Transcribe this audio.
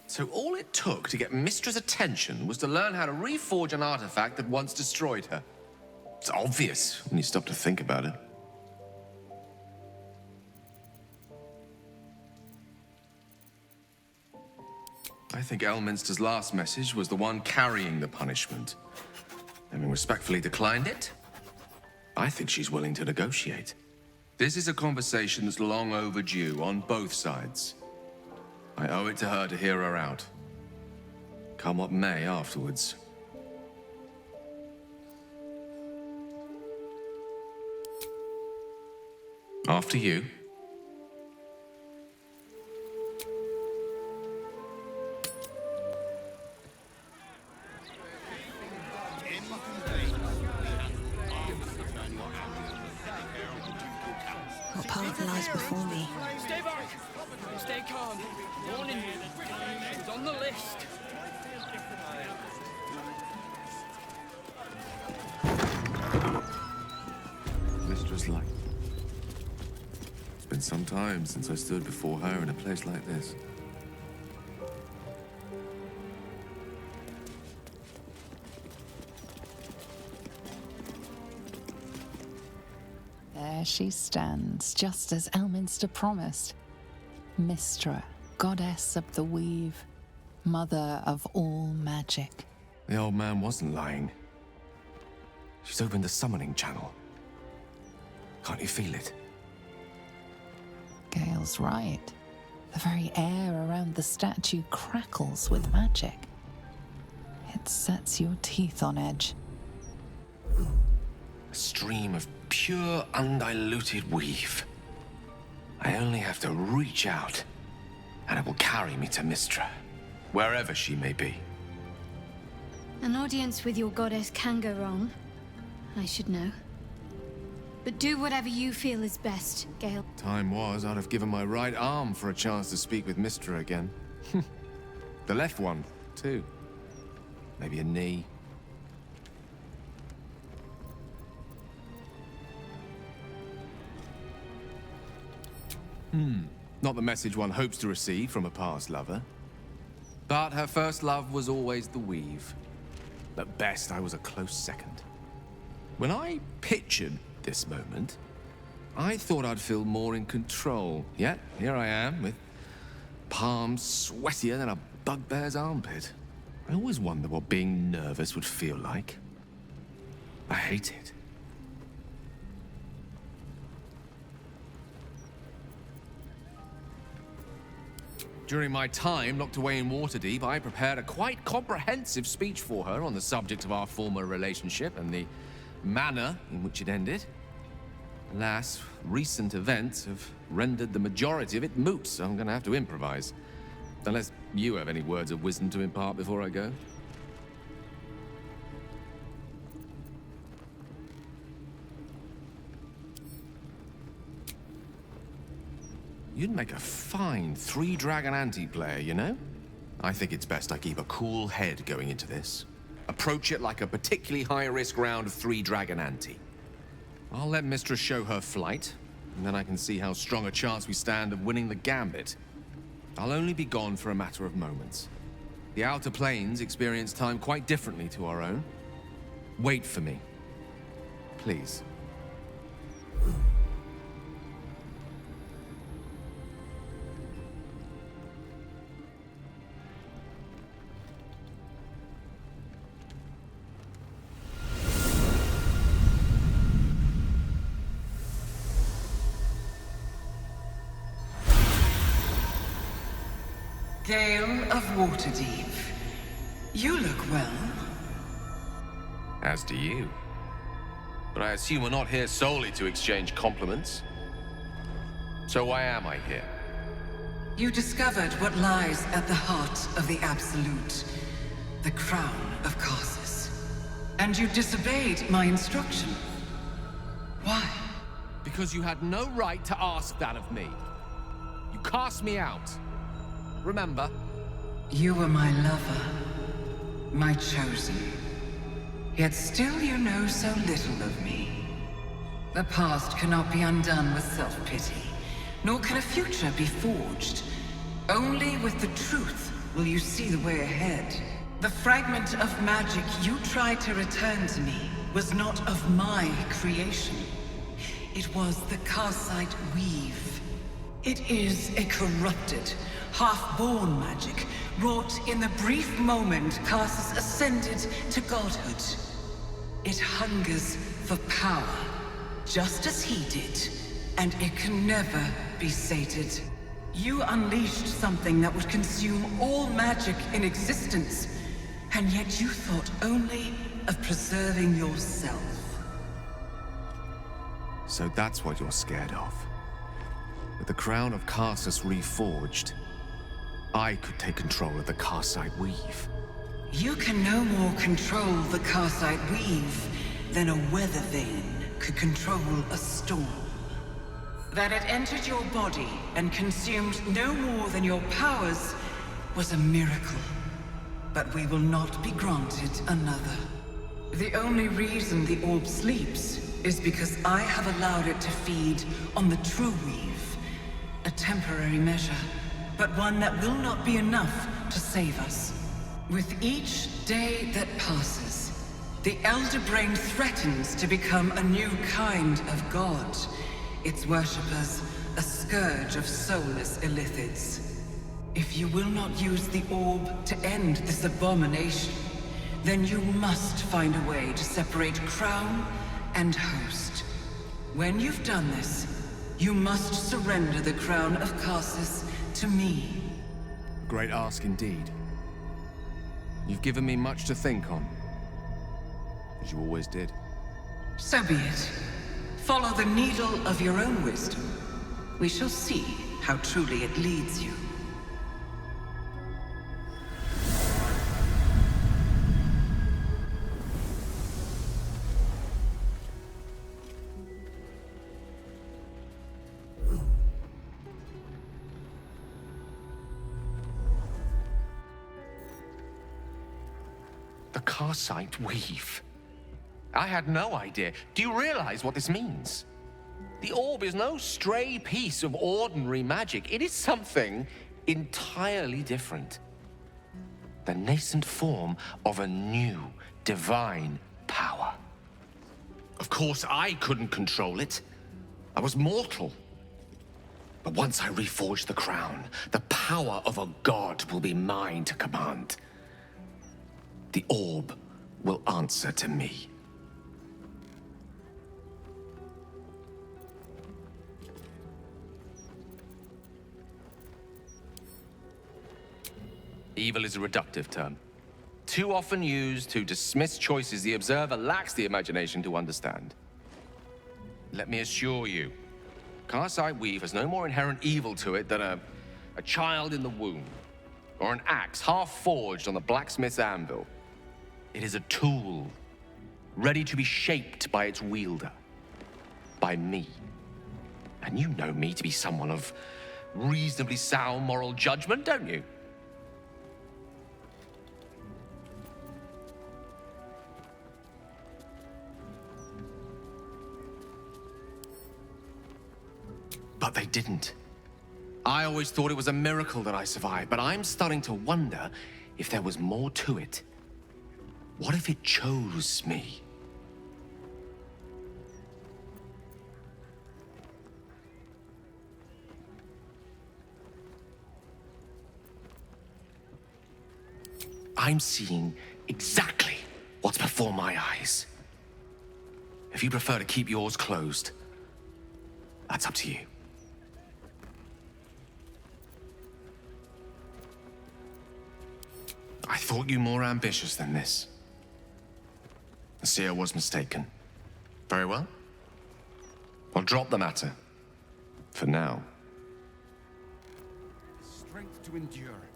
So all it took to get Mystra's attention was to learn how to reforge an artifact that once destroyed her. It's obvious when you stop to think about it. I think Elminster's last message was the one carrying the punishment. Having respectfully declined it, I think she's willing to negotiate. This is a conversation that's long overdue on both sides. I owe it to her to hear her out. Come what may afterwards. After you. What path lies before me? Stay back! Stay calm. Warning you. It's on the list. Mystra's light. It's been some time since I stood before her in a place like this. There she stands, just as Elminster promised. Mystra, goddess of the weave, mother of all magic. The old man wasn't lying. She's opened the summoning channel. Can't you feel it? Gale's right. The very air around the statue crackles with magic. It sets your teeth on edge. A stream of pure, undiluted weave. I only have to reach out, and it will carry me to Mystra, wherever she may be. An audience with your goddess can go wrong. I should know. But do whatever you feel is best, Gale. Time was, I'd have given my right arm for a chance to speak with Mystra again. The left one, too. Maybe a knee. Not the message one hopes to receive from a past lover. But her first love was always the weave. At best, I was a close second. When I pictured this moment, I thought I'd feel more in control. Yet, here I am, with palms sweatier than a bugbear's armpit. I always wonder what being nervous would feel like. I hate it. During my time locked away in Waterdeep, I prepared a quite comprehensive speech for her on the subject of our former relationship and the manner in which it ended. Alas, recent events have rendered the majority of it moot, so I'm gonna have to improvise. Unless you have any words of wisdom to impart before I go. You'd make a fine three-dragon anti-player, you know? I think it's best I keep a cool head going into this. Approach it like a particularly high-risk round of three-dragon ante. I'll let Mystra show her flight, and then I can see how strong a chance we stand of winning the gambit. I'll only be gone for a matter of moments. The Outer Planes experience time quite differently to our own. Wait for me. Please. Gale of Waterdeep. You look well. As do you. But I assume we're not here solely to exchange compliments. So why am I here? You discovered what lies at the heart of the Absolute, the crown of Karsus. And you disobeyed my instruction. Why? Because you had no right to ask that of me. You cast me out. Remember? You were my lover, my chosen. Yet still you know so little of me. The past cannot be undone with self-pity, nor can a future be forged. Only with the truth will you see the way ahead. The fragment of magic you tried to return to me was not of my creation. It was the Karsite Weave. It is a corrupted, half-born magic, wrought in the brief moment Karsus ascended to godhood. It hungers for power, just as he did, and it can never be sated. You unleashed something that would consume all magic in existence, and yet you thought only of preserving yourself. So that's what you're scared of. With the crown of Karsus reforged, I could take control of the Karsite Weave. You can no more control the Karsite Weave than a weather vane could control a storm. That it entered your body and consumed no more than your powers was a miracle. But we will not be granted another. The only reason the orb sleeps is because I have allowed it to feed on the true weave. A temporary measure, but one that will not be enough to save us. With each day that passes, the Elder Brain threatens to become a new kind of god. Its worshippers, a scourge of soulless illithids. If you will not use the orb to end this abomination, then you must find a way to separate crown and host. When you've done this, you must surrender the crown of Karsus to me. Great ask indeed. You've given me much to think on, as you always did. So be it. Follow the needle of your own wisdom. We shall see how truly it leads you. The Karsite Weave. I had no idea. Do you realize what this means? The orb is no stray piece of ordinary magic. It is something entirely different. The nascent form of a new, divine power. Of course, I couldn't control it. I was mortal. But once I reforge the crown, the power of a god will be mine to command. The orb will answer to me. Evil is a reductive term, too often used to dismiss choices the observer lacks the imagination to understand. Let me assure you, Karsite Weave has no more inherent evil to it than a child in the womb, or an axe half forged on the blacksmith's anvil. It is a tool, ready to be shaped by its wielder, by me. And you know me to be someone of reasonably sound moral judgment, don't you? But they didn't. I always thought it was a miracle that I survived, but I'm starting to wonder if there was more to it. What if it chose me? I'm seeing exactly what's before my eyes. If you prefer to keep yours closed, that's up to you. I thought you more ambitious than this. The seer was mistaken. Very well. I'll drop the matter. For now. Strength to endure.